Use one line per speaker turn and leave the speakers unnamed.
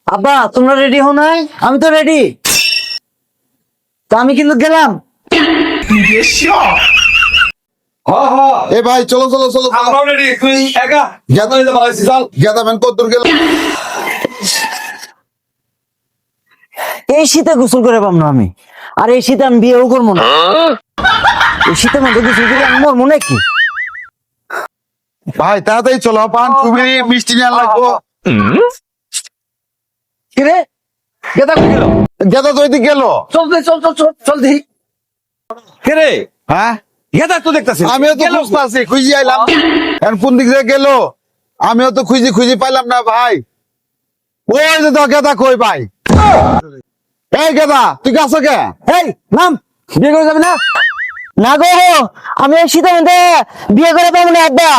আব্বা তোমরা রেডি হও নাই? আমি তো রেডি। তো আমি কিন্তু গেলাম।
এ ভাই চলো চলো চলো
আমরাও রেডি, তুই একা
গেদা
গেদা বানাইছিস, চল।
গেদা ম্যান কত দূর গেল?
এই শীতে গোসল করে পাম না আমি, আর এই শীতে আমি বিয়েও করবো না। এই শীতের মধ্যে গোসল করে আমি মরবো নাকি?
ভাই তাড়াতাড়ি চলো, পান তুমি মিষ্টি নিয়ে লাগবো।
কিরে গেদা কই গেল?
গেদা তো ওইদিকে গেল।
চল দে, চল চল চল চল দেখি।
কে রে?
হ্যাঁ
গেদা তো দেখতাছিস।
আমিও তো খুঁজতে আছি, খুঁজি আইলাম। এখন কোন দিক থেকে গেল? আমিও তো খুঁজি খুঁজি পাইলাম না ভাই। ওই যে তো গেদা কই ভাই? এই গেদা তুই গেছো কে?
এই নাম, বিয়ে করে যাবি না? না গো, আমি এই শীতের মধ্যে বিয়ে করে পাবো না আব্বা।